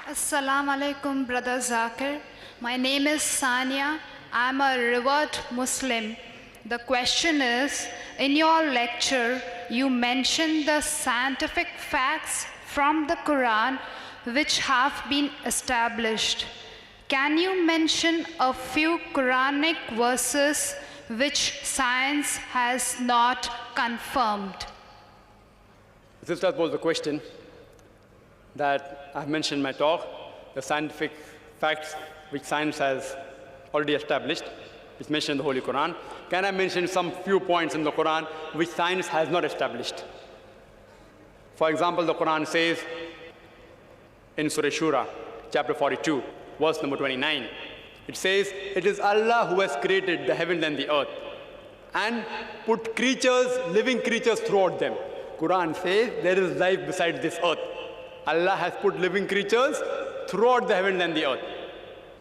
Assalamu alaikum, Brother Zakir. My name is Sania. I'm a revert Muslim. The question is, in your lecture, you mentioned the scientific facts from the Qur'an which have been established. Can you mention a few Qur'anic verses which science has not confirmed? This was the question that I've mentioned in my talk, the scientific facts which science has already established, which mentioned in the Holy Quran. Can I mention some few points in the Quran which science has not established? For example, the Quran says in Surah Shura, chapter 42, verse number 29, it says, "It is Allah who has created the heavens and the earth and put creatures, living creatures throughout them." Quran says there is life besides this earth. Allah has put living creatures throughout the heavens and the earth.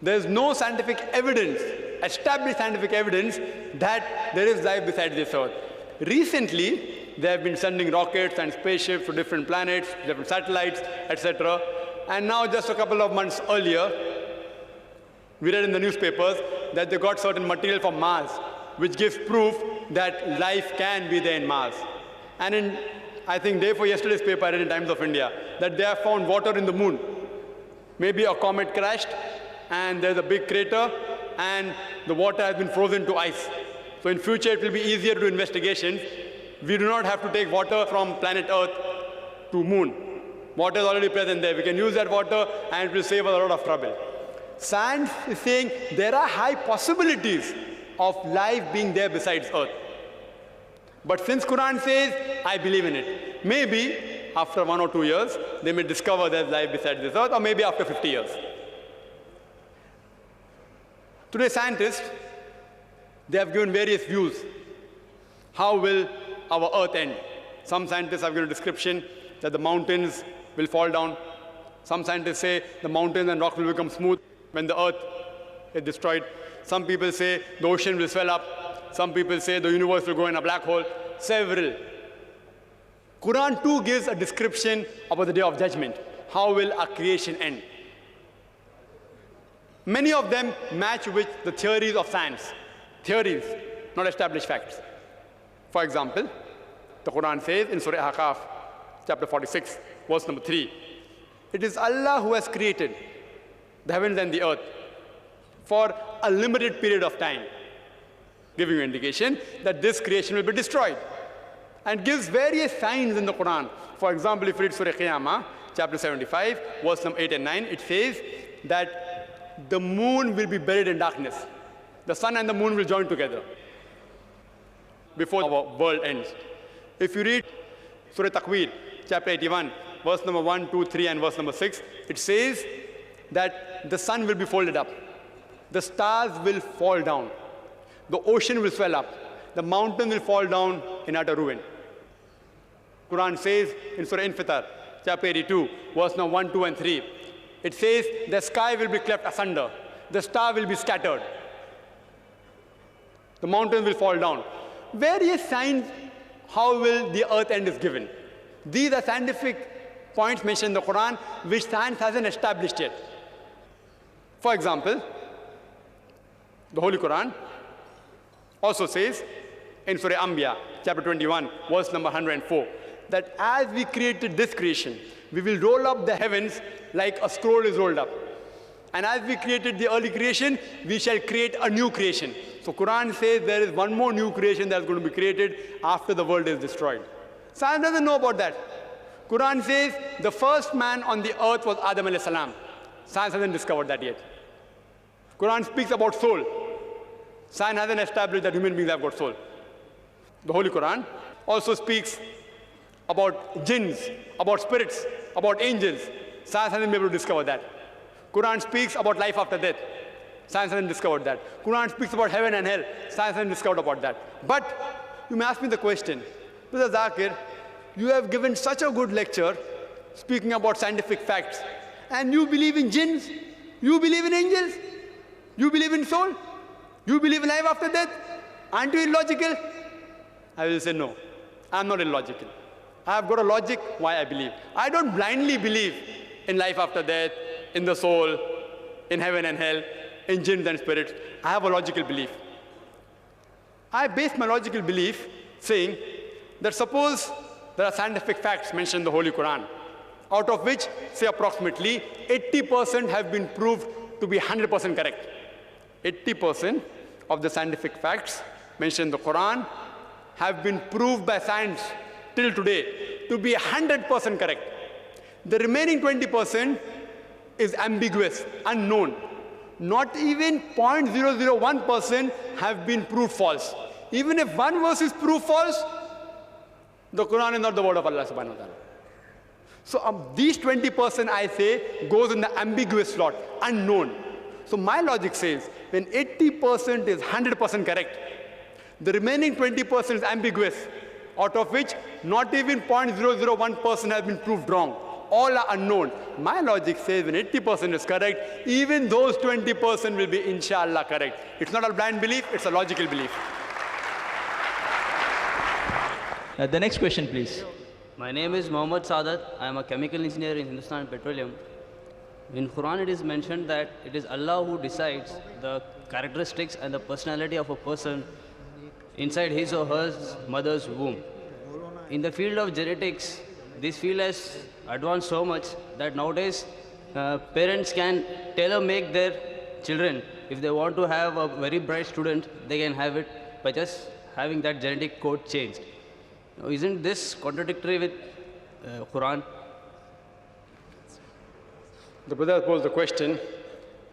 There is no scientific evidence, established scientific evidence, that there is life besides this earth. Recently, they have been sending rockets and spaceships to different planets, different satellites, etc. And now, just a couple of months earlier, we read in the newspapers that they got certain material from Mars, which gives proof that life can be there in Mars. And in, I think, day before yesterday's paper, I read in Times of India, that they have found water in the moon. Maybe a comet crashed, and there's a big crater, and the water has been frozen to ice. So in future, it will be easier to do investigations. We do not have to take water from planet Earth to moon. Water is already present there. We can use that water, and it will save us a lot of trouble. Science is saying there are high possibilities of life being there besides Earth. But since Quran says, I believe in it. Maybe after 1 or 2 years, they may discover there's life besides this earth, or maybe after 50 years. Today, scientists, they have given various views. How will our earth end? Some scientists have given a description that the mountains will fall down. Some scientists say the mountains and rocks will become smooth when the earth is destroyed. Some people say the ocean will swell up. Some people say the universe will go in a black hole. Several. Quran too gives a description about the day of judgment. How will our creation end? Many of them match with the theories of science. Theories, not established facts. For example, the Quran says in Surah Ahqaf, chapter 46, verse number 3, "It is Allah who has created the heavens and the earth for a limited period of time," giving you an indication that this creation will be destroyed, and gives various signs in the Quran. For example, if you read Surah Qiyamah, chapter 75, verse number 8 and 9, it says that the moon will be buried in darkness. The sun and the moon will join together before our world ends. If you read Surah Takwir, chapter 81, verse number 1, 2, 3, and verse number 6, it says that the sun will be folded up. The stars will fall down. The ocean will swell up. The mountain will fall down in utter ruin. Quran says in Surah Infitar, chapter 82, verse number 1, 2, and 3, it says the sky will be cleft asunder. The star will be scattered. The mountain will fall down. Various signs how will the earth end is given. These are scientific points mentioned in the Quran which science hasn't established yet. For example, the Holy Quran also says in Surah Anbiya, chapter 21, verse number 104, that as we created this creation, we will roll up the heavens like a scroll is rolled up. And as we created the early creation, we shall create a new creation. So Quran says there is one more new creation that's going to be created after the world is destroyed. Science doesn't know about that. Quran says the first man on the earth was Adam alayhi salam. Science hasn't discovered that yet. Quran speaks about soul. Science hasn't established that human beings have got soul. The Holy Quran also speaks about jinns, about spirits, about angels. Science hasn't been able to discover that. Quran speaks about life after death. Science hasn't discovered that. Quran speaks about heaven and hell. Science hasn't discovered about that. But you may ask me the question, Brother Zakir, you have given such a good lecture speaking about scientific facts, and you believe in jinns, you believe in angels, you believe in soul, you believe in life after death. Aren't you illogical? I will say no. I'm not illogical. I have got a logic why I believe. I don't blindly believe in life after death, in the soul, in heaven and hell, in jinns and spirits. I have a logical belief. I base my logical belief saying that suppose there are scientific facts mentioned in the Holy Qur'an, out of which, say approximately, 80% have been proved to be 100% correct. 80% of the scientific facts mentioned in the Qur'an have been proved by science till today to be 100% correct. The remaining 20% is ambiguous, unknown. Not even 0.001% have been proved false. Even if one verse is proved false, the Quran is not the word of Allah subhanahu wa ta'ala. So these 20% I say goes in the ambiguous slot, unknown. So my logic says when 80% is 100% correct, the remaining 20% is ambiguous, out of which not even 0.001% has been proved wrong. All are unknown. My logic says when 80% is correct, even those 20% will be inshallah correct. It's not a blind belief, it's a logical belief. The next question, please. My name is Mohammad Sadat. I am a chemical engineer in Hindustan Petroleum. In Quran it is mentioned that it is Allah who decides the characteristics and the personality of a person inside his or her mother's womb. In the field of genetics, this field has advanced so much that nowadays parents can tailor-make their children. If they want to have a very bright student, they can have it by just having that genetic code changed. Now, isn't this contradictory with Quran? The brother posed the question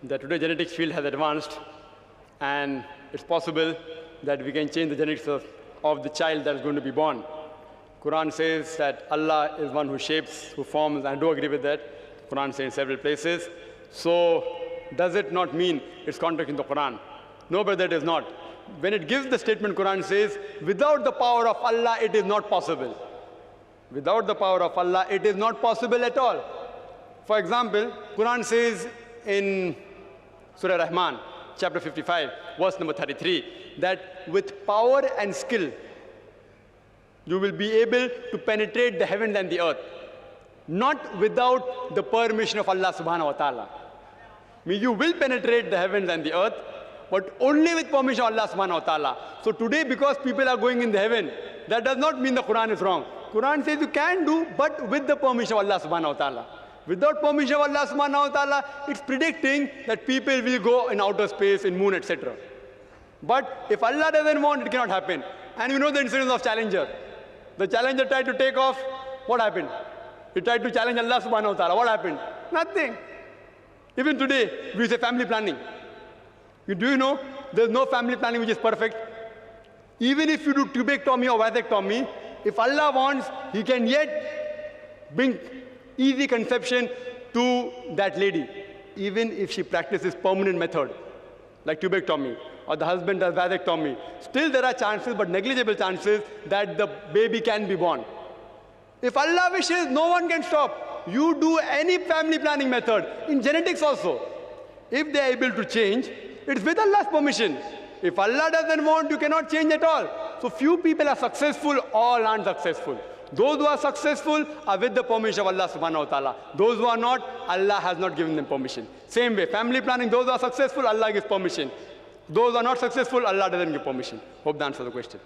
that today genetics field has advanced and it's possible that we can change the genetics of the child that is going to be born. Quran says that Allah is one who shapes, who forms, and I do agree with that. Quran says in several places. So does it not mean it's contradicting the Quran? No, brother, it is not. When it gives the statement, Quran says, without the power of Allah, it is not possible. Without the power of Allah, it is not possible at all. For example, Quran says in Surah Rahman, chapter 55, verse number 33, that with power and skill, you will be able to penetrate the heavens and the earth. Not without the permission of Allah subhanahu wa ta'ala. I mean, you will penetrate the heavens and the earth, but only with permission of Allah subhanahu wa ta'ala. So today, because people are going in the heaven, that does not mean the Quran is wrong. Quran says you can do, but with the permission of Allah subhanahu wa ta'ala. Without permission of Allah subhanahu wa ta'ala, it's predicting that people will go in outer space, in moon, etc. But if Allah doesn't want, it cannot happen. And you know the incidents of Challenger. The Challenger tried to take off, what happened? He tried to challenge Allah subhanahu wa ta'ala. What happened? Nothing. Even today, we say family planning. Do you know, there's no family planning which is perfect. Even if you do tubectomy or vasectomy, if Allah wants, He can yet bring easy conception to that lady, even if she practices permanent method, like tubectomy, or the husband does vasectomy. Still there are chances, but negligible chances, that the baby can be born. If Allah wishes, no one can stop. You do any family planning method, in genetics also. If they are able to change, it's with Allah's permission. If Allah doesn't want, you cannot change at all. So few people are successful, all aren't successful. Those who are successful are with the permission of Allah subhanahu wa ta'ala. Those who are not, Allah has not given them permission. Same way, family planning, those who are successful, Allah gives permission. Those who are not successful, Allah doesn't give permission. Hope that answers the question.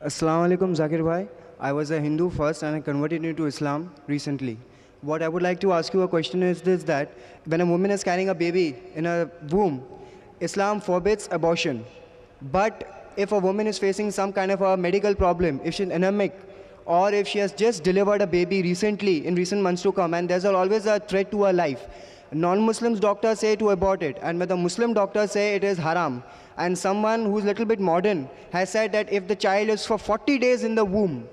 Assalamu alaikum, Zakir bhai. I was a Hindu first and I converted into Islam recently. What I would like to ask you a question is this, that when a woman is carrying a baby in a womb, Islam forbids abortion. But if a woman is facing some kind of a medical problem, if she's anemic, or if she has just delivered a baby recently, in recent months to come, and there's always a threat to her life, non-Muslims doctors say to abort it, and when the Muslim doctors say it is haram. And someone who's a little bit modern has said that if the child is for 40 days in the womb,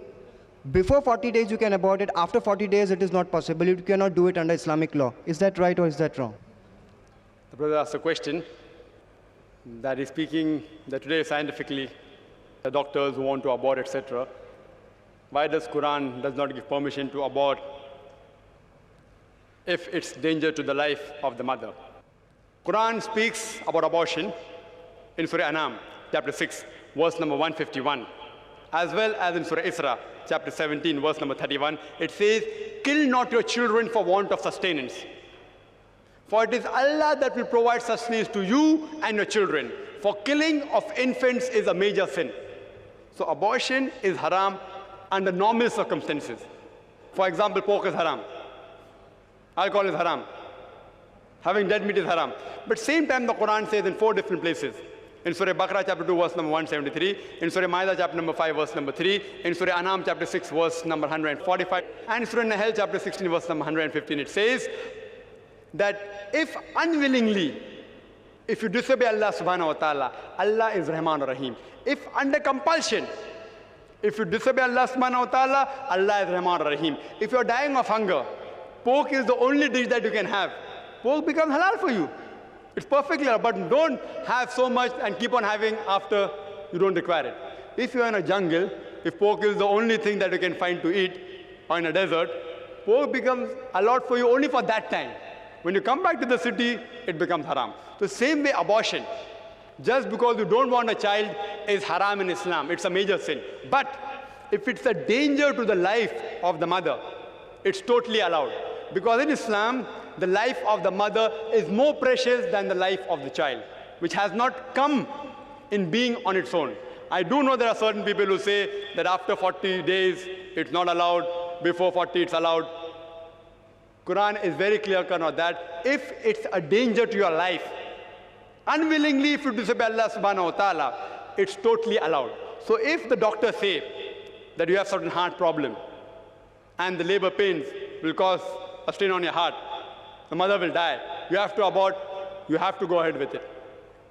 before 40 days you can abort it, after 40 days it is not possible. You cannot do it under Islamic law. Is that right or is that wrong? The brother asked a question that is speaking that today scientifically, the doctors who want to abort, etc., why does Quran does not give permission to abort if it's danger to the life of the mother? Quran speaks about abortion in Surah Anam, chapter 6, verse number 151. as well as in Surah Isra, chapter 17, verse number 31. It says, kill not your children for want of sustenance. For it is Allah that will provide sustenance to you and your children. For killing of infants is a major sin. So abortion is haram under normal circumstances. For example, pork is haram. Alcohol is haram. Having dead meat is haram. But same time the Quran says in 4 different places. In Surah Baqarah chapter 2 verse number 173, in Surah Ma'idah chapter number 5 verse number 3, in Surah An'am chapter 6 verse number 145, and Surah Nahl chapter 16 verse number 115, it says that if unwillingly, if you disobey Allah subhanahu wa ta'ala, Allah is Rahman Rahim. If under compulsion, if you disobey Allah subhanahu wa ta'ala, Allah is Rahman Rahim. If you are dying of hunger, pork is the only dish that you can have. Pork becomes halal for you. It's perfectly halal, but don't have so much and keep on having after you don't require it. If you are in a jungle, if pork is the only thing that you can find to eat, or in a desert, pork becomes allowed for you only for that time. When you come back to the city, it becomes haram. The same way abortion, just because you don't want a child, is haram in Islam. It's a major sin. But if it's a danger to the life of the mother, it's totally allowed. Because in Islam, the life of the mother is more precious than the life of the child, which has not come in being on its own. I do know there are certain people who say that after 40 days, it's not allowed, before 40, it's allowed. Quran is very clear-cut on that. If it's a danger to your life, unwillingly, if you disobey Allah subhanahu wa ta'ala, it's totally allowed. So if the doctors say that you have certain heart problem and the labor pains will cause a strain on your heart, the mother will die, you have to abort, you have to go ahead with it.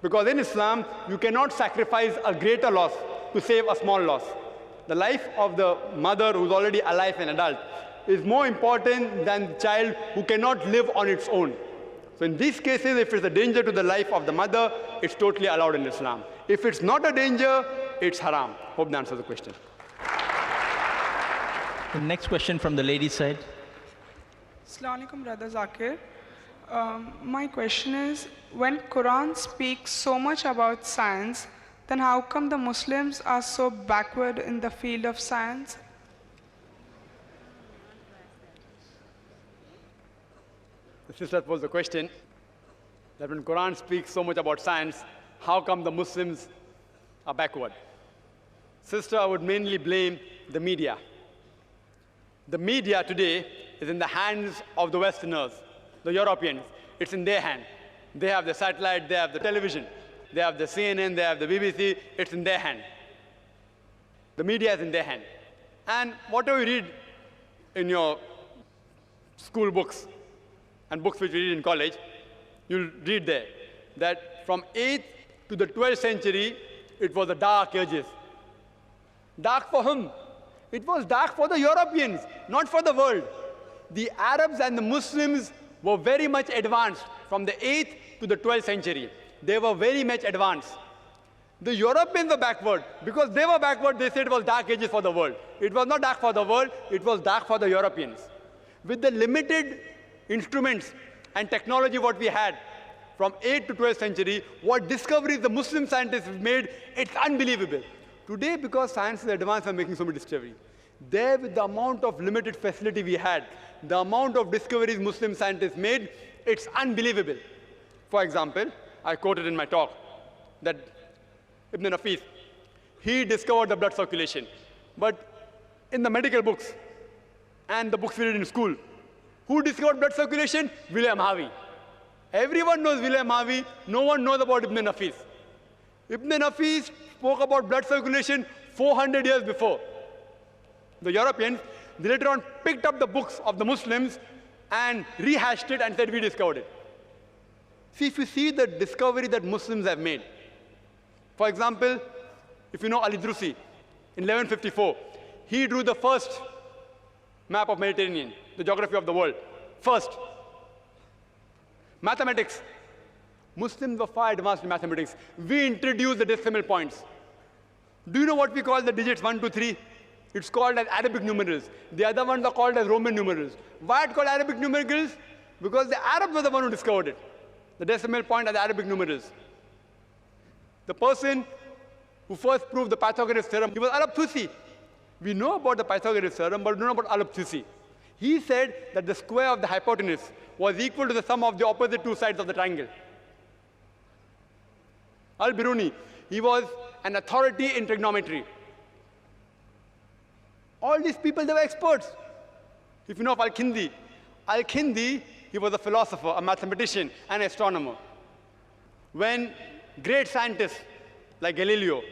Because in Islam, you cannot sacrifice a greater loss to save a small loss. The life of the mother who's already alive and adult is more important than the child who cannot live on its own. So in these cases, if it's a danger to the life of the mother, it's totally allowed in Islam. If it's not a danger, it's haram. Hope that answers the question. The next question from the ladies' side. Assalamu alaikum, Brother Zakir. My question is, when Quran speaks so much about science, then how come the Muslims are so backward in the field of science? The sister posed the question that when Quran speaks so much about science, how come the Muslims are backward? Sister, I would mainly blame the media. The media today is in the hands of the Westerners, the Europeans. It's in their hand. They have the satellite, they have the television, they have the CNN, they have the BBC. It's in their hand. The media is in their hand. And whatever you read in your school books and books which we read in college, you'll read there that from 8th to the 12th century, it was the dark ages. Dark for whom? It was dark for the Europeans, not for the world. The Arabs and the Muslims were very much advanced from the 8th to the 12th century. They were very much advanced. The Europeans were backward. Because they were backward, they said it was dark ages for the world. It was not dark for the world, it was dark for the Europeans. With the limited instruments and technology what we had from 8th to 12th century, what discoveries the Muslim scientists made, it's unbelievable. Today, because science is advanced, we're making so many discoveries. There, with the amount of limited facility we had, the amount of discoveries Muslim scientists made, it's unbelievable. For example, I quoted in my talk that Ibn Nafis, he discovered the blood circulation. But in the medical books and the books we read in school, who discovered blood circulation? William Harvey. Everyone knows William Harvey. No one knows about Ibn Nafis. Ibn Nafis spoke about blood circulation 400 years before. The Europeans, they later on picked up the books of the Muslims and rehashed it and said, we discovered it. See, if you see the discovery that Muslims have made, for example, if you know Al-Idrisi, in 1154, he drew the first map of Mediterranean, the geography of the world, first. Mathematics. Muslims were far advanced in mathematics. We introduced the decimal points. Do you know what we call the digits 1, 2, 3? It's called as Arabic numerals. The other ones are called as Roman numerals. Why it's called Arabic numerals? Because the Arabs were the one who discovered it. The decimal point are the Arabic numerals. The person who first proved the Pythagorean theorem, he was Al-Tusi. We know about the Pythagorean theorem, but we don't know about Al-Tusi. He said that the square of the hypotenuse was equal to the sum of the opposite two sides of the triangle. Al-Biruni, he was an authority in trigonometry. All these people, they were experts. If you know of Al-Kindi, Al-Kindi, he was a philosopher, a mathematician, an astronomer. When great scientists like Galileo,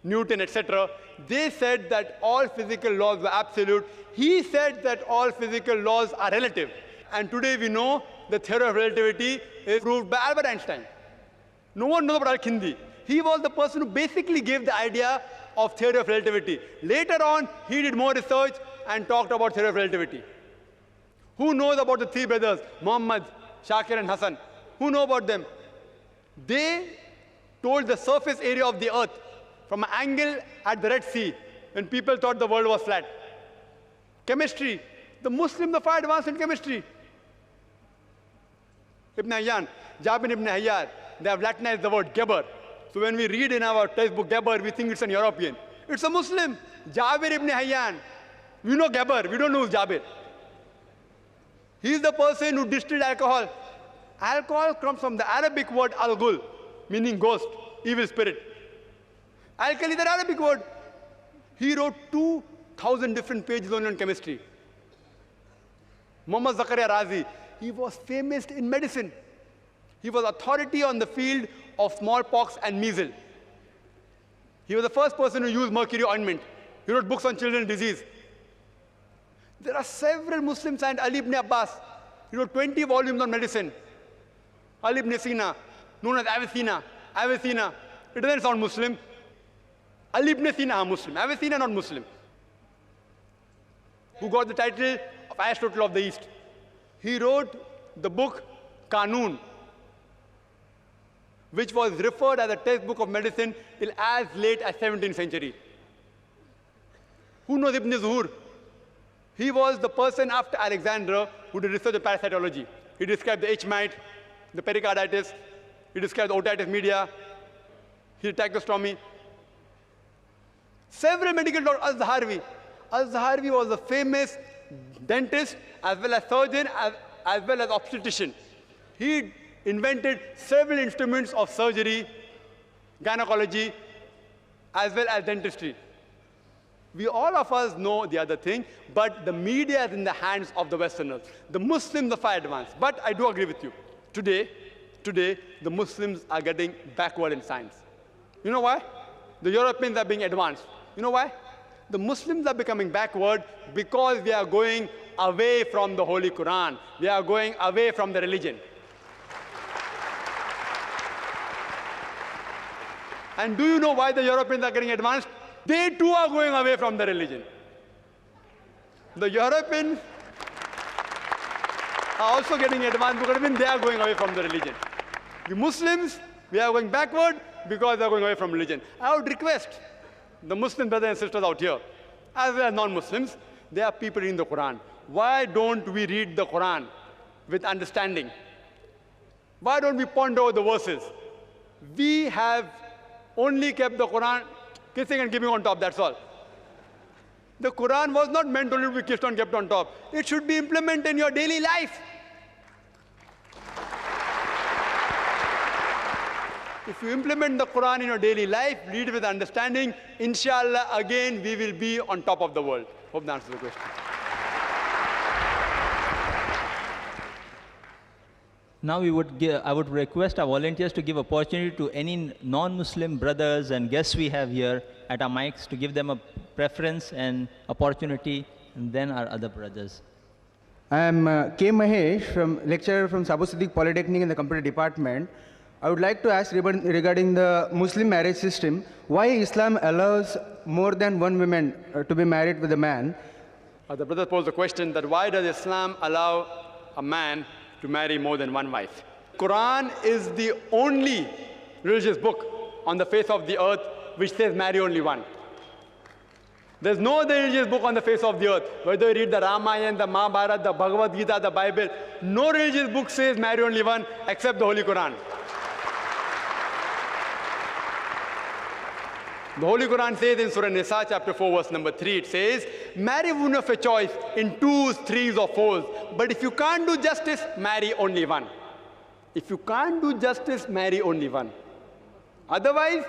Newton, etc., they said that all physical laws were absolute, he said that all physical laws are relative. And today we know the theory of relativity is proved by Albert Einstein. No one knows about Al-Kindi. He was the person who basically gave the idea of theory of relativity. Later on, he did more research and talked about theory of relativity. Who knows about the three brothers, Muhammad, Shakir, and Hassan? Who know about them? They told the surface area of the earth from an angle at the Red Sea when people thought the world was flat. Chemistry. The Muslims are far advanced in chemistry. Ibn Hayyan, Jabir ibn Hayyan, they have Latinized the word Geber. So when we read in our textbook Geber, we think it's an European. It's a Muslim. Jabir ibn Hayyan. We know Geber, we don't know who's Jabir. He's the person who distilled alcohol. Alcohol comes from the Arabic word al-ghul, meaning ghost, evil spirit. Alkali is the Arabic word. He wrote 2,000 different pages only on chemistry. Muhammad Zakir Naik, he was famous in medicine. He was authority on the field of smallpox and measles. He was the first person who used mercury ointment. He wrote books on children's disease. There are several Muslim scientists. Ali ibn Abbas, he wrote 20 volumes on medicine. Ali ibn Sina, known as Avicenna. Avicenna, it doesn't sound Muslim. Ali ibn Sina, Muslim. Avicenna, not Muslim. Who got the title of Aristotle of the East. He wrote the book Qanun, which was referred as a textbook of medicine till as late as 17th century. Who knows Ibn Zuhur? He was the person after Alexander who did research on parasitology. He described the H. mite, the pericarditis, he described the otitis media, he did tracheostomy. Several medical doctors, Al-Zaharwi. Al-Zaharwi was a famous dentist as well as surgeon as well as obstetrician. He invented several instruments of surgery, gynecology, as well as dentistry. We all of us know the other thing, but the media is in the hands of the Westerners. The Muslims are far advanced. But I do agree with you. Today, the Muslims are getting backward in science. You know why? The Europeans are being advanced. You know why? The Muslims are becoming backward because we are going away from the Holy Qur'an. We are going away from the religion. And do you know why the Europeans are getting advanced? They too are going away from the religion. The Europeans are also getting advanced because they are going away from the religion. The Muslims, we are going backward because they are going away from religion. I would request the Muslim brothers and sisters out here, as well as non-Muslims, they are people reading the Quran. Why don't we read the Quran with understanding? Why don't we ponder over the verses? We have only kept the Quran kissing and giving on top, that's all. The Quran was not meant only to be kissed and kept on top. It should be implemented in your daily life. If you implement the Quran in your daily life, read it with understanding, inshallah, again, we will be on top of the world. Hope that answers the question. Now I would request our volunteers to give opportunity to any non-Muslim brothers and guests we have here at our mics to give them a preference and opportunity, and then our other brothers. I am K. Mahesh, lecturer from Sabu Siddiq Polytechnic in the computer department. I would like to ask regarding the Muslim marriage system, why Islam allows more than one woman to be married with a man? The brother posed the question that why does Islam allow a man to marry more than one wife? Quran is the only religious book on the face of the earth which says marry only one. There's no other religious book on the face of the earth. Whether you read the Ramayana, the Mahabharata, the Bhagavad Gita, the Bible, no religious book says marry only one except the Holy Quran. The Holy Quran says in Surah Nisa, chapter 4, verse number 3, it says, marry woman of your choice in 2s, 3s, or 4s. But if you can't do justice, marry only one. If you can't do justice, marry only one. Otherwise,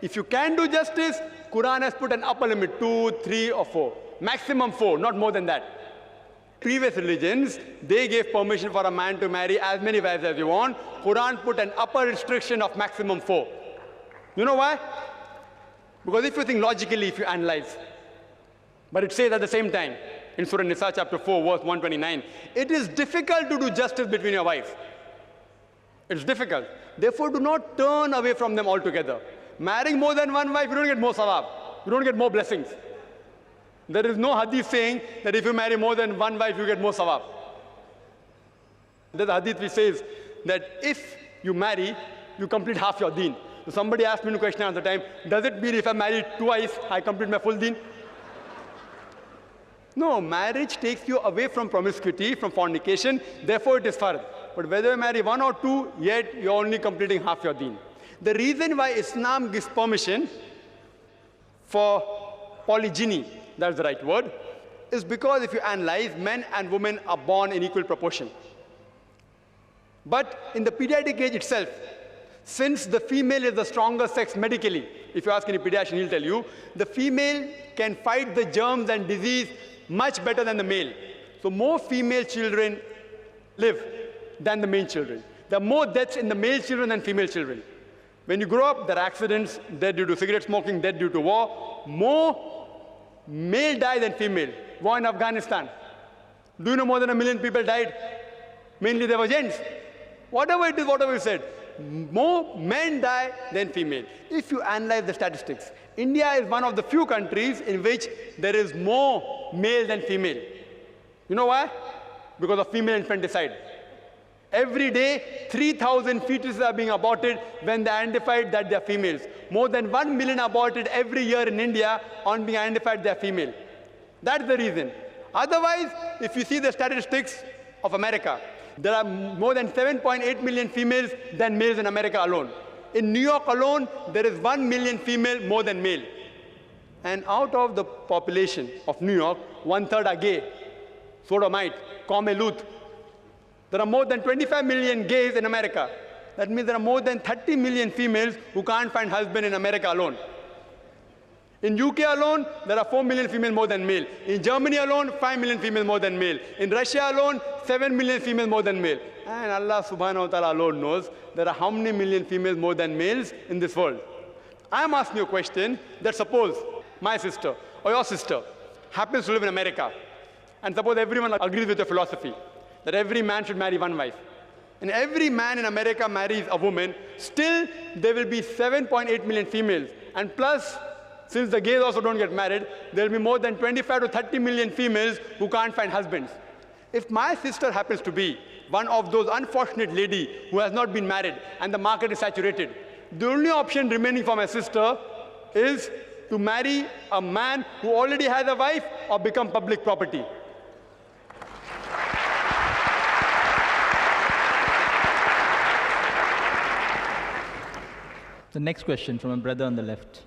if you can do justice, Quran has put an upper limit, 2, 3, or 4. Maximum 4, not more than that. Previous religions, they gave permission for a man to marry as many wives as you want. Quran put an upper restriction of maximum 4. You know why? Because if you think logically, if you analyze, but it says at the same time, in Surah Nisa chapter 4, verse 129, it is difficult to do justice between your wives. It's difficult. Therefore, do not turn away from them altogether. Marrying more than one wife, you don't get more sawab. You don't get more blessings. There is no hadith saying that if you marry more than one wife, you get more sawab. There's a hadith which says that if you marry, you complete half your deen. So somebody asked me a question at the time, does it mean if I marry twice, I complete my full deen? No, marriage takes you away from promiscuity, from fornication, therefore it is fard. But whether you marry 1 or 2, yet you're only completing half your deen. The reason why Islam gives permission for polygyny, that's the right word, is because if you analyze, men and women are born in equal proportion. But in the pediatric age itself, since the female is the stronger sex medically, if you ask any pediatrician, he'll tell you, the female can fight the germs and disease much better than the male. So more female children live than the male children. There are more deaths in the male children than female children. When you grow up, there are accidents, death due to cigarette smoking, death due to war. More male die than female. War in Afghanistan. Do you know more than 1 million people died? Mainly they were gents. Whatever it is, whatever you said. More men die than female. If you analyze the statistics, India is one of the few countries in which there is more male than female. You know why? Because of female infanticide. Every day, 3,000 fetuses are being aborted when they identified that they are females. More than 1 million aborted every year in India on being identified they are female. That's the reason. Otherwise, if you see the statistics of America, there are more than 7.8 million females than males in America alone. In New York alone, there is 1 million female more than male. And out of the population of New York, 1/3 are gay, sodomite, Luth. There are more than 25 million gays in America. That means there are more than 30 million females who can't find husband in America alone. In UK alone, there are 4 million females more than male. In Germany alone, 5 million females more than male. In Russia alone, 7 million females more than male. And Allah subhanahu wa ta'ala alone knows there are how many million females more than males in this world. I am asking you a question that suppose my sister or your sister happens to live in America, and suppose everyone agrees with your philosophy that every man should marry one wife, and every man in America marries a woman, still there will be 7.8 million females, and plus, since the gays also don't get married, there will be more than 25 to 30 million females who can't find husbands. If my sister happens to be one of those unfortunate ladies who has not been married and the market is saturated, the only option remaining for my sister is to marry a man who already has a wife or become public property. The next question from a brother on the left.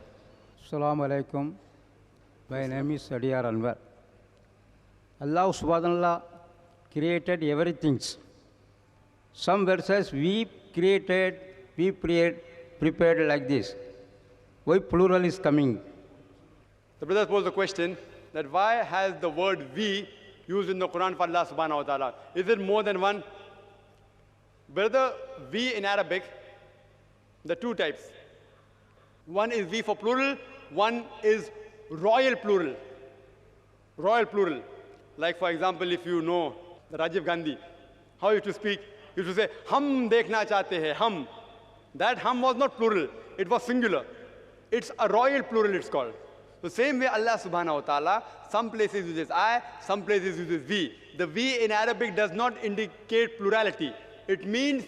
Assalamu alaikum. My name is Adiyar Anwar. Allah subhanahu wa ta'ala created everything. Some verses we prepared like this. Why plural is coming? The brother posed the question that why has the word we used in the Quran for Allah subhanahu wa ta'ala? Is it more than one? Brother, we in Arabic, there are two types. One is we for plural, one is royal plural. Royal plural. Like for example, if you know the Rajiv Gandhi, how he used to speak, he used to say, hum dekhna chahte hai, hum. That hum was not plural, it was singular. It's a royal plural, it's called. The same way Allah subhanahu wa ta'ala, some places uses I, some places uses we. The we in Arabic does not indicate plurality. It means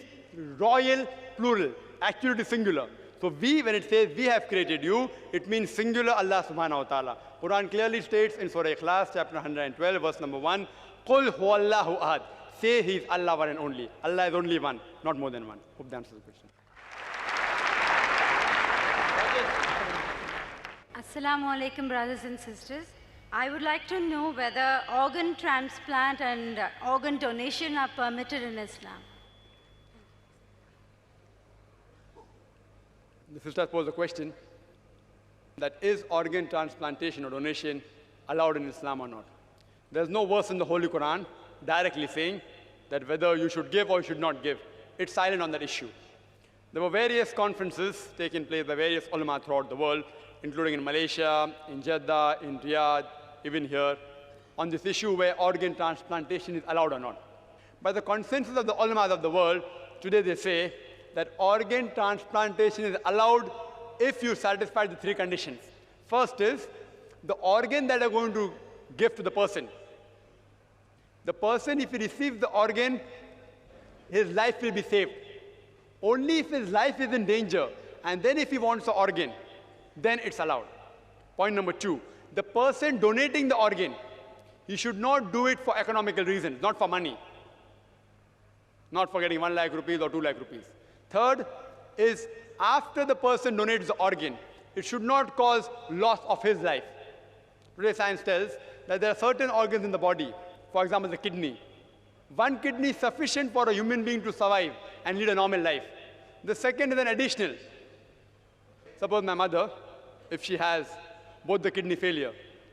royal plural. Actually it is singular. So we, when it says we have created you, it means singular Allah subhanahu wa ta'ala. Quran clearly states in Surah Ikhlas, chapter 112, verse number 1, Qul huwallahu ahad. Say he is Allah one and only. Allah is only one, not more than one. Hope that answers the question. Assalamu alaikum, brothers and sisters. I would like to know whether organ transplant and organ donation are permitted in Islam. The sister posed a question that is organ transplantation or donation allowed in Islam or not? There's no verse in the Holy Qur'an directly saying that whether you should give or you should not give. It's silent on that issue. There were various conferences taking place by various ulama throughout the world, including in Malaysia, in Jeddah, in Riyadh, even here, on this issue where organ transplantation is allowed or not. By the consensus of the ulamas of the world, today they say that organ transplantation is allowed if you satisfy the three conditions. First is the organ that are going to give to the person. The person, if he receives the organ, his life will be saved. Only if his life is in danger, and then if he wants the organ, then it's allowed. Point number two, the person donating the organ, he should not do it for economical reasons, not for money. Not for getting 1 lakh rupees or 2 lakh rupees. Third is after the person donates the organ, it should not cause loss of his life. Today science tells that there are certain organs in the body, for example the kidney. One kidney is sufficient for a human being to survive and lead a normal life. The second is an additional. Suppose my mother, if she has both the kidney failure,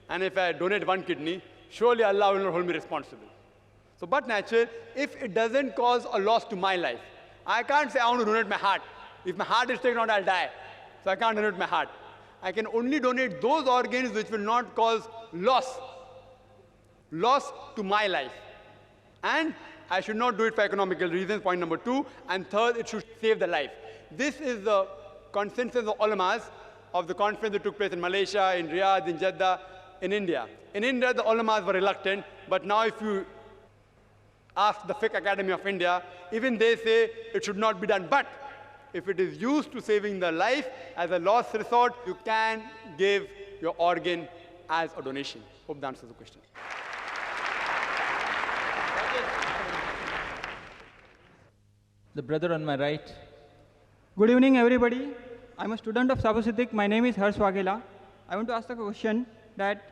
and if I donate one kidney, surely Allah will not hold me responsible. So but natural, if it doesn't cause a loss to my life, I can't say I want to donate my heart. If my heart is taken out, I'll die. So I can't donate my heart. I can only donate those organs which will not cause loss to my life. And I should not do it for economical reasons, point number two. And third, it should save the life. This is the consensus of ulamas of the conference that took place in Malaysia, in Riyadh, in Jeddah, in India. In India, the ulamas were reluctant, but now if you ask the Fiqh Academy of India, even they say it should not be done. But if it is used to saving the life as a last resort, you can give your organ as a donation. Hope that answers the question. The brother on my right. Good evening, everybody. I'm a student of Sabu Siddiq. My name is Harsh Waghela. I want to ask a question that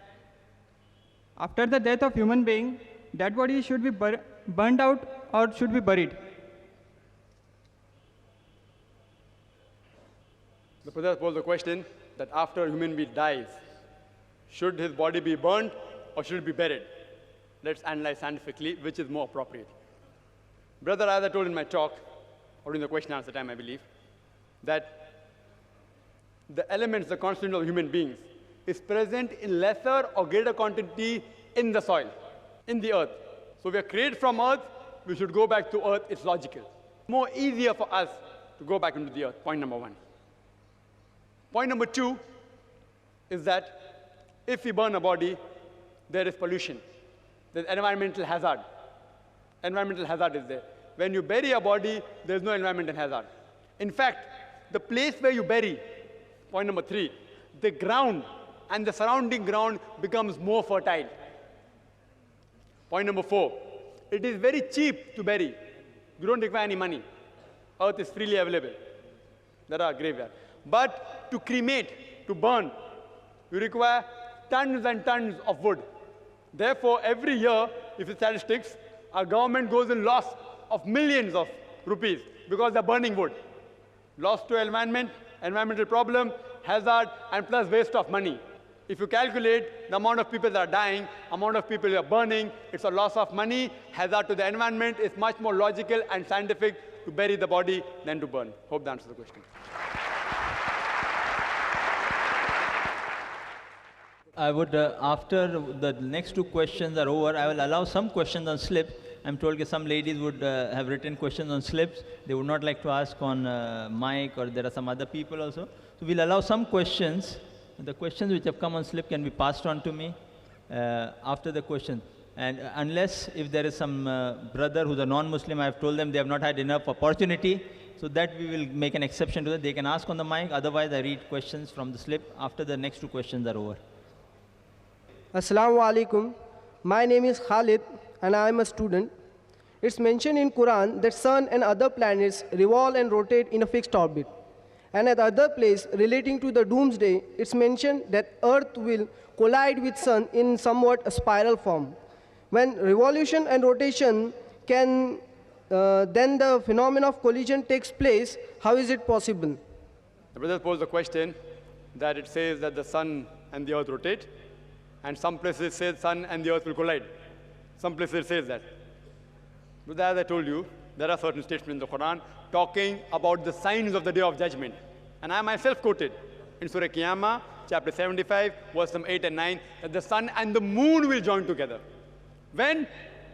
after the death of human being, dead body should be burned out or should be buried? The brother posed the question that after a human being dies, should his body be burned or should it be buried? Let's analyze scientifically which is more appropriate. Brother, as I told in my talk, or in the question and answer time, I believe, that the elements, the constituent of human beings, is present in lesser or greater quantity in the soil, in the earth. So we are created from earth, we should go back to earth, it's logical. More easier for us to go back into the earth, point number one. Point number two is that if we burn a body, there is pollution. There's environmental hazard. Environmental hazard is there. When you bury a body, there's no environmental hazard. In fact, the place where you bury, point number three, the ground and the surrounding ground becomes more fertile. Point number four, it is very cheap to bury. You don't require any money. Earth is freely available. There are graveyards. But to cremate, to burn, you require tons and tons of wood. Therefore, every year, if the statistics, our government goes in loss of millions of rupees because they're burning wood. Loss to environment, environmental problem, hazard, and plus waste of money. If you calculate the amount of people that are dying, amount of people who are burning, it's a loss of money, hazard to the environment. It's much more logical and scientific to bury the body than to burn. Hope that answers the question. I would, after the next two questions are over, I will allow some questions on slip. I'm told that some ladies would have written questions on slips. They would not like to ask on mic, or there are some other people also. So we'll allow some questions. The questions which have come on slip can be passed on to me after the question. And unless if there is some brother who's a non-Muslim, I have told them they have not had enough opportunity, so that we will make an exception to that. They can ask on the mic. Otherwise, I read questions from the slip after the next two questions are over. Assalamu alaikum. My name is Khalid and I am a student. It's mentioned in Quran that sun and other planets revolve and rotate in a fixed orbit. And at the other place, relating to the doomsday, it's mentioned that earth will collide with sun in somewhat a spiral form. When revolution and rotation can, then the phenomenon of collision takes place, how is it possible? The brother posed the question that it says that the sun and the earth rotate, and some places it says sun and the earth will collide. Some places it says that. But as I told you, there are certain statements in the Quran talking about the signs of the day of judgment. And I myself quoted in Surah Qiyamah, chapter 75, verse number 8 and 9, that the sun and the moon will join together. When?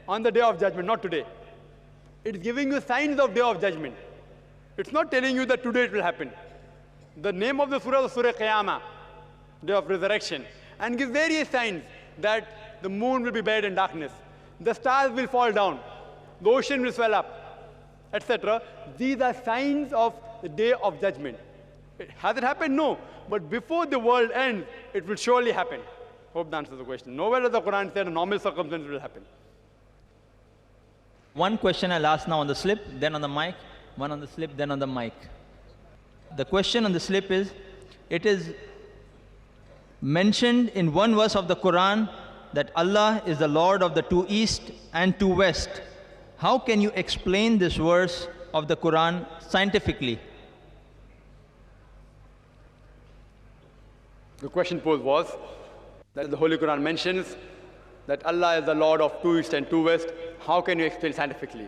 On the day of judgment, not today. It's giving you signs of day of judgment. It's not telling you that today it will happen. The name of the surah is Surah Qiyamah, day of resurrection, and gives various signs that the moon will be buried in darkness, the stars will fall down, the ocean will swell up, etc. These are signs of the day of judgment. Has it happened? No. But before the world ends, it will surely happen. Hope that answers the question. Nowhere does the Quran say a normal circumstance will happen. One question I'll ask now on the slip, then on the mic, one on the slip, then on the mic. The question on the slip is, it is mentioned in one verse of the Quran that Allah is the Lord of the two east and two west. How can you explain this verse of the Quran scientifically? The question posed was that the Holy Quran mentions that Allah is the Lord of two east and two west. How can you explain scientifically?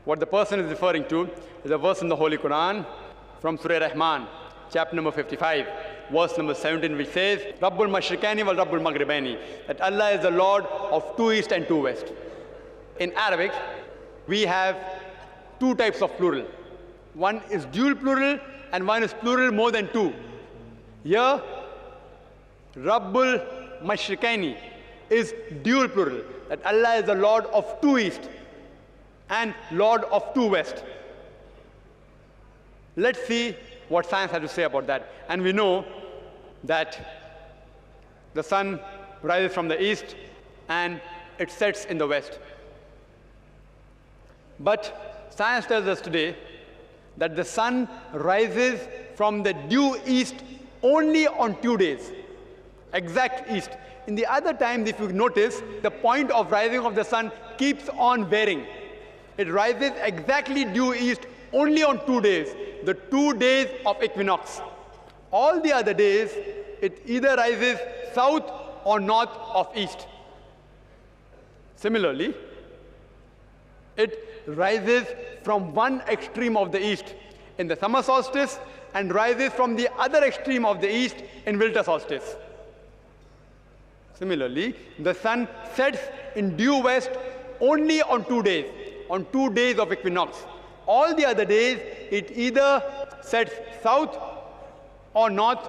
What the person is referring to is a verse in the Holy Quran from Surah Rahman, chapter number 55, verse number 17, which says, Rabbul Mashriqani wal Rabbul Maghribani, that Allah is the Lord of two east and two west. In Arabic, we have two types of plural. One is dual plural and one is plural more than two. Here, Rabbul Mashriqaini is dual plural, that Allah is the Lord of two east and Lord of two west. Let's see what science has to say about that. And we know that the sun rises from the east and it sets in the west. But science tells us today that the sun rises from the due east only on 2 days. Exact east. In the other times, if you notice, the point of rising of the sun keeps on varying. It rises exactly due east only on 2 days, the 2 days of equinox. All the other days, it either rises south or north of east. Similarly, it rises from one extreme of the east in the summer solstice and rises from the other extreme of the east in winter solstice. Similarly, the sun sets in due west only on 2 days of equinox. All the other days, it either sets south or north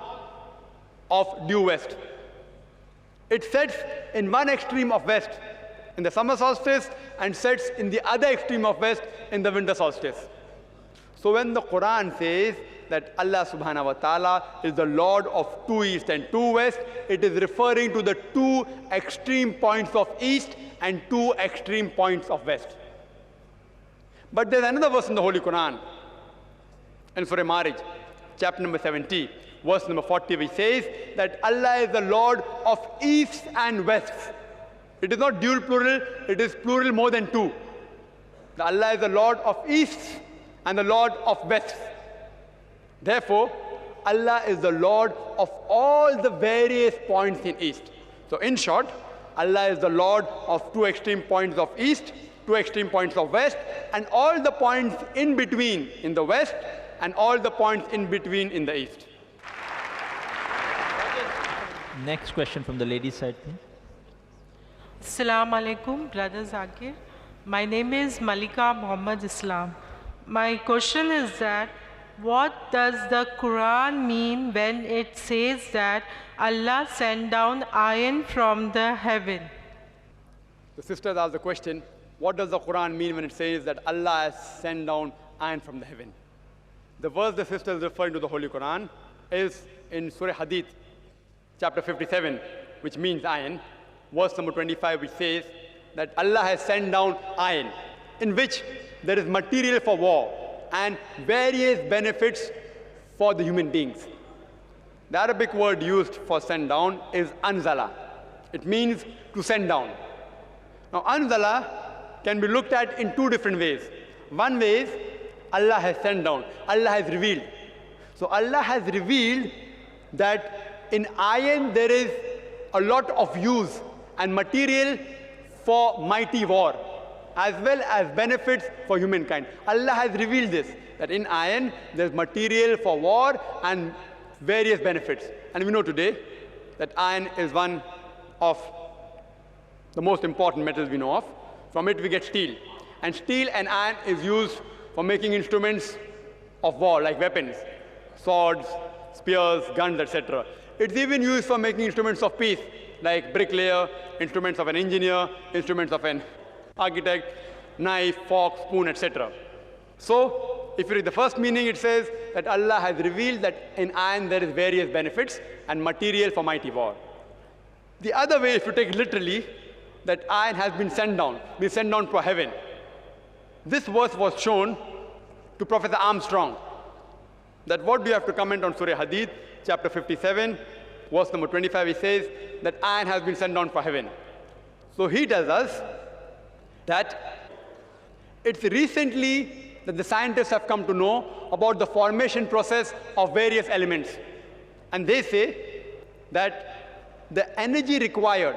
of due west. It sets in one extreme of west in the summer solstice and sets in the other extreme of west in the winter solstice. So when the Quran says that Allah subhanahu wa ta'ala is the Lord of two east and two west, it is referring to the two extreme points of east and two extreme points of west. But there's another verse in the Holy Quran, in Surah Marriage, chapter number 70, verse number 40, which says that Allah is the Lord of east and west. It is not dual plural, it is plural more than two. Allah is the Lord of east and the Lord of west. Therefore, Allah is the Lord of all the various points in east. So in short, Allah is the Lord of two extreme points of east, two extreme points of west, and all the points in between in the west, and all the points in between in the east. Next question from the ladies' side, please. Assalamu alaikum, Brother Zakir. My name is Malika Muhammad Islam. My question is that, what does the Quran mean when it says that Allah sent down iron from the heaven? The sisters asked the question, what does the Quran mean when it says that Allah has sent down iron from the heaven? The verse the sister is referring to the Holy Quran is in Surah Hadith, chapter 57, which means iron, verse number 25, which says that Allah has sent down iron, in which there is material for war and various benefits for the human beings. The Arabic word used for send down is anzala. It means to send down. Now, anzala can be looked at in two different ways. One way is Allah has sent down, Allah has revealed. So Allah has revealed that in iron there is a lot of use and material for mighty war, as well as benefits for humankind. Allah has revealed this, that in iron there's material for war and various benefits. And we know today that iron is one of the most important metals we know of. From it we get steel. And steel and iron is used for making instruments of war, like weapons, swords, spears, guns, etc. It's even used for making instruments of peace, like bricklayer, instruments of an engineer, instruments of an architect, knife, fork, spoon, etc. So, if you read the first meaning, it says that Allah has revealed that in iron there is various benefits and material for mighty war. The other way, if you take literally, that iron has been sent down from heaven. This verse was shown to Professor Armstrong. That what do you have to comment on Surah Hadith, chapter 57, verse number 25, he says that iron has been sent down from heaven. So he tells us that it's recently that the scientists have come to know about the formation process of various elements. And they say that the energy required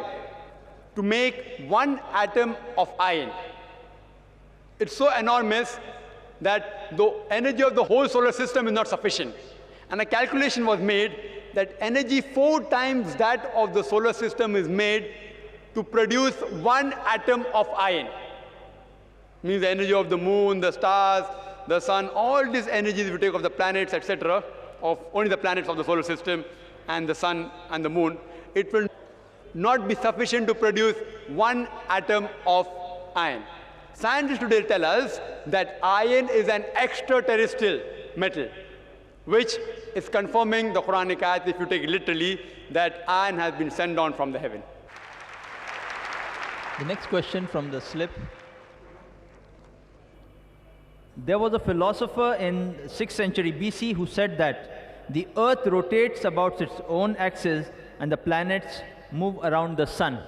to make one atom of iron, it's so enormous that the energy of the whole solar system is not sufficient. And a calculation was made that energy 4 times that of the solar system is made to produce one atom of iron. Means the energy of the moon, the stars, the sun, all these energies, if you take of the planets, etc., of only the planets of the solar system and the sun and the moon, it will not be sufficient to produce one atom of iron. Scientists today tell us that iron is an extraterrestrial metal, which is confirming the Qur'anic ayat, if you take it literally, that iron has been sent down from the heaven. The next question from the slip. There was a philosopher in 6th century BC who said that the earth rotates about its own axis and the planets move around the sun.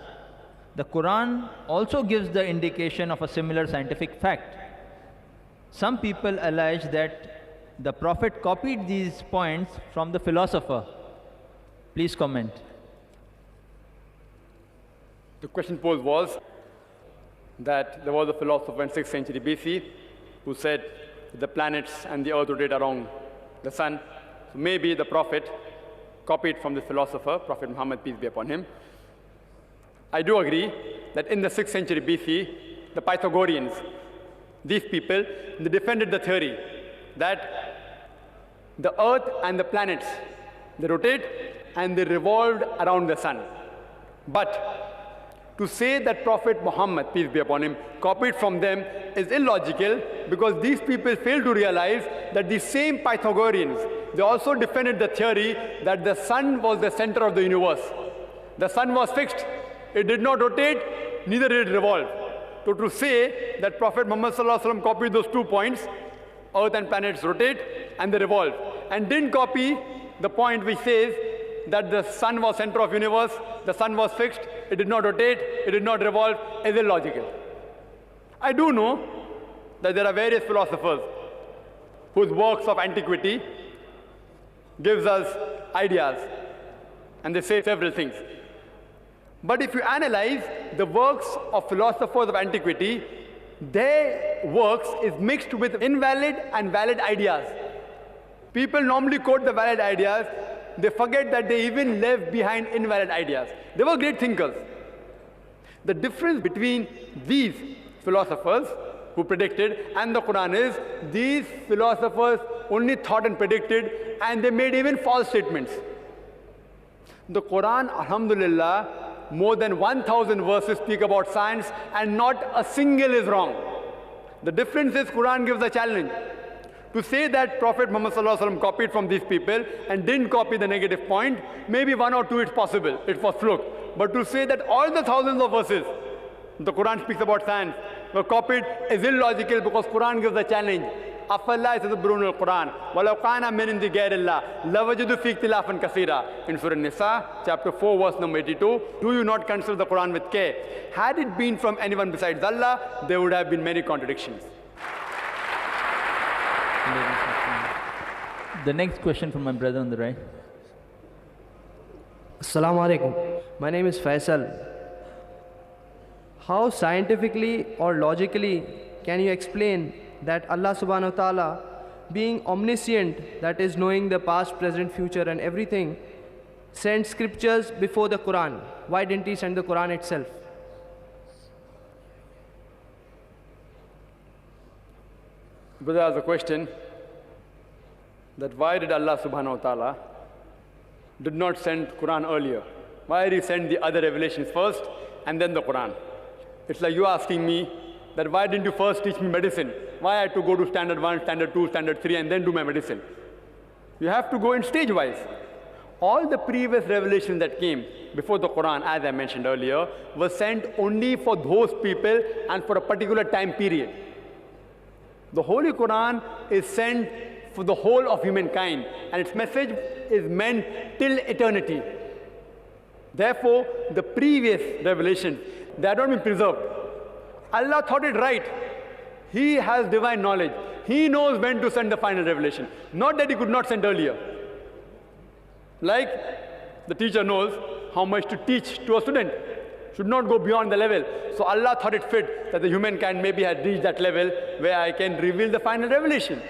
The Quran also gives the indication of a similar scientific fact. Some people allege that the Prophet copied these points from the philosopher. Please comment. The question posed was that there was a philosopher in 6th century BC who said the planets and the earth rotate around the sun. So maybe the Prophet copied from the philosopher, Prophet Muhammad, peace be upon him. I do agree that in the 6th century BC, the Pythagoreans, these people, they defended the theory that the earth and the planets, they rotate and they revolved around the sun. But to say that Prophet Muhammad, peace be upon him, copied from them is illogical, because these people fail to realize that these same Pythagoreans, they also defended the theory that the sun was the center of the universe. The sun was fixed. It did not rotate, neither did it revolve. So to say that Prophet Muhammad copied those 2 points, earth and planets rotate and they revolve, and didn't copy the point which says that the sun was center of universe, the sun was fixed, it did not rotate, it did not revolve, is illogical. I do know that there are various philosophers whose works of antiquity gives us ideas, and they say several things. But if you analyze the works of philosophers of antiquity, their works is mixed with invalid and valid ideas. People normally quote the valid ideas, they forget that they even left behind invalid ideas. They were great thinkers. The difference between these philosophers who predicted and the Quran is, these philosophers only thought and predicted, and they made even false statements. The Quran, alhamdulillah, more than 1,000 verses speak about science, and not a single is wrong. The difference is Quran gives a challenge. To say that Prophet Muhammad copied from these people and didn't copy the negative point, maybe 1 or 2 it's possible, it was fluke. But to say that all the thousands of verses the Quran speaks about science were copied is illogical, because Quran gives a challenge. أَفَلَّا يَتَدَبَّرُونَ الْقُرْآنَ وَلَوْ كَانَ مِنْ عِنْدِ غَيْرِ اللَّهِ لَوَجَدُوا فِيهِ اخْتِلَافًا كَثِيرًا. In Surah Nisa, chapter 4, verse number 82, do you not consider the Qur'an with care? Had it been from anyone besides Allah, there would have been many contradictions. The next question from my brother on the right. Assalamu alaikum. My name is Faisal. How scientifically or logically can you explain that Allah subhanahu wa ta'ala, being omniscient, that is knowing the past, present, future and everything, sent scriptures before the Quran? Why didn't he send the Quran itself? Brother has a question that why did Allah subhanahu wa ta'ala did not send Quran earlier? Why did he send the other revelations first and then the Quran? It's like you asking me that why didn't you first teach me medicine? Why I had to go to standard 1, standard 2, standard 3 and then do my medicine? You have to go in stage wise. All the previous revelations that came before the Quran, as I mentioned earlier, were sent only for those people and for a particular time period. The Holy Quran is sent for the whole of humankind, and its message is meant till eternity. Therefore, the previous revelations, they have not been preserved. Allah thought it right. He has divine knowledge. He knows when to send the final revelation. Not that he could not send earlier. Like the teacher knows how much to teach to a student. Should not go beyond the level. So Allah thought it fit that the humankind maybe had reached that level where I can reveal the final revelation.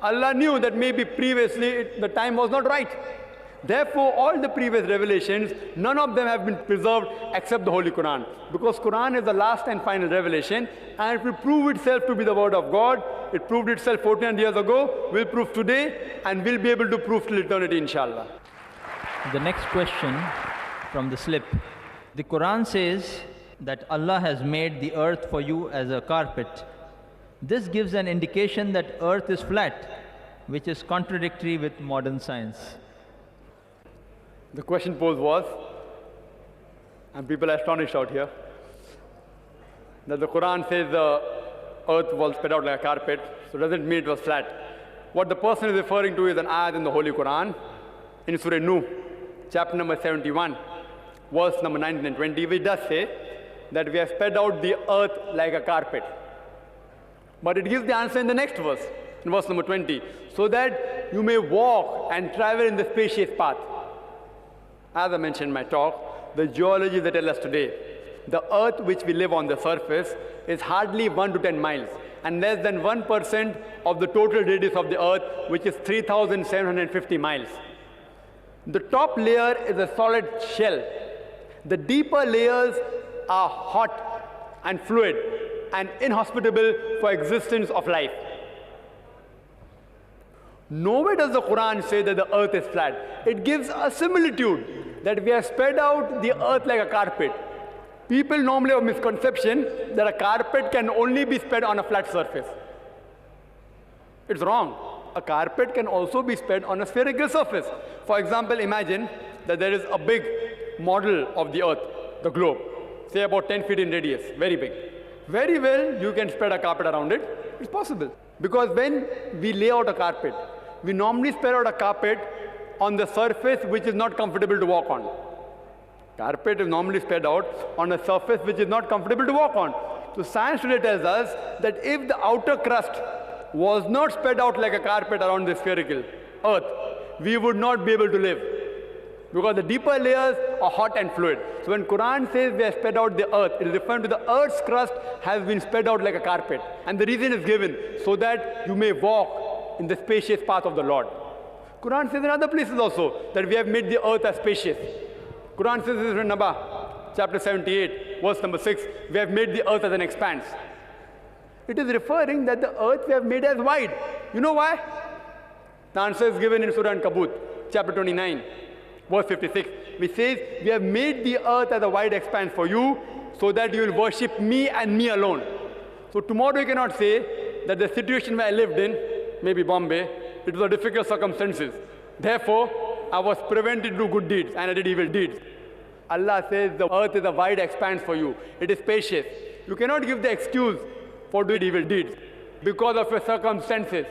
Allah knew that maybe previously the time was not right. Therefore, all the previous revelations, none of them have been preserved except the Holy Quran. Because Quran is the last and final revelation, and it will prove itself to be the word of God. It proved itself 1400 years ago, will prove today, and will be able to prove till eternity, inshallah. The next question from the slip. The Quran says that Allah has made the earth for you as a carpet. This gives an indication that earth is flat, which is contradictory with modern science. The question posed was, and people are astonished out here, that the Quran says the earth was spread out like a carpet, so doesn't mean it was flat. What the person is referring to is an ayat in the Holy Quran, in Surah Nuh, chapter number 71, verse number 19 and 20, which does say that we have spread out the earth like a carpet. But it gives the answer in the next verse, in verse number 20, so that you may walk and travel in the spacious path. As I mentioned in my talk, the geology that tell us today, the earth which we live on the surface is hardly 1 to 10 miles, and less than 1% of the total radius of the earth, which is 3,750 miles. The top layer is a solid shell. The deeper layers are hot and fluid and inhospitable for existence of life. Nowhere does the Quran say that the earth is flat. It gives a similitude that we have spread out the earth like a carpet. People normally have a misconception that a carpet can only be spread on a flat surface. It's wrong. A carpet can also be spread on a spherical surface. For example, imagine that there is a big model of the earth, the globe, say about 10 feet in radius, very big. Very well, you can spread a carpet around it. It's possible. Because when we lay out a carpet, we normally spread out a carpet on the surface which is not comfortable to walk on. Carpet is normally spread out on a surface which is not comfortable to walk on. So science today tells us that if the outer crust was not spread out like a carpet around the spherical earth, we would not be able to live. Because the deeper layers are hot and fluid. So when Quran says we have spread out the earth, it is referring to the earth's crust has been spread out like a carpet. And the reason is given so that you may walk in the spacious path of the Lord. Quran says in other places also that we have made the earth as spacious. Quran says this in Naba, chapter 78, verse number 6, we have made the earth as an expanse. It is referring that the earth we have made as wide. You know why? The answer is given in Surah Ankabut, chapter 29. Verse 56, which says, we have made the earth as a wide expanse for you so that you will worship me and me alone. So tomorrow you cannot say that the situation where I lived in, maybe Bombay, it was a difficult circumstances. Therefore, I was prevented to do good deeds and I did evil deeds. Allah says the earth is a wide expanse for you. It is spacious. You cannot give the excuse for doing evil deeds. because of your circumstances.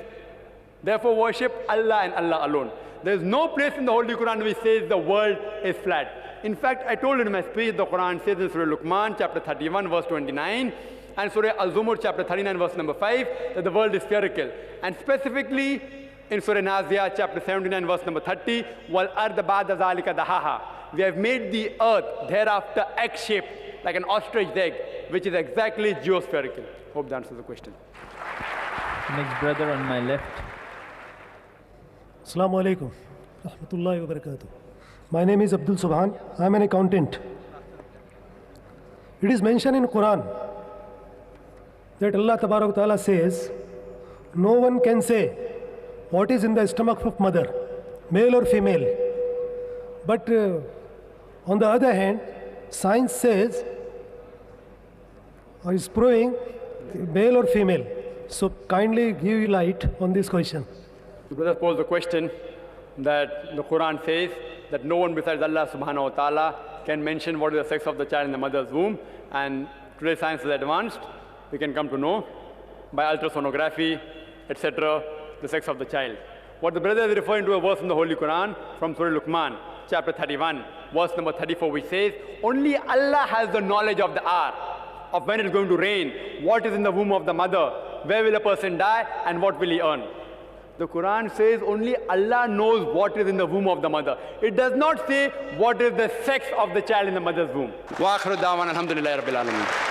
Therefore, worship Allah and Allah alone. There is no place in the Holy Quran which says the world is flat. In fact, I told in my speech, the Quran says in Surah Luqman, chapter 31, verse 29, and Surah Al-Zumur, chapter 39, verse number 5, that the world is spherical. And specifically, in Surah Naziyah, chapter 79, verse number 30, wal arda ba'da zalika dahaha. We have made the earth thereafter egg-shaped, like an ostrich egg, which is exactly geospherical. Hope that answers the question. Next brother on my left. Assalamu alaikum. Rahmatullahi wa barakatuh. My name is Abdul Subhan. I am an accountant. It is mentioned in Quran that Allah Tabarak Ta'ala says, no one can say what is in the stomach of mother, male or female. But on the other hand, science says, or is proving male or female. So kindly give light on this question. The brother posed the question that the Quran says that no one besides Allah subhanahu wa ta'ala can mention what is the sex of the child in the mother's womb. And today science is advanced. We can come to know by ultrasonography, etc., the sex of the child. What the brother is referring to a verse in the Holy Quran from Surah Luqman, chapter 31, verse number 34, which says, only Allah has the knowledge of the hour, of when it is going to rain, what is in the womb of the mother, where will a person die, and what will he earn. The Quran says only Allah knows what is in the womb of the mother. It does not say what is the sex of the child in the mother's womb. Wa akhiru da'wana alhamdulillahi rabbil alameen.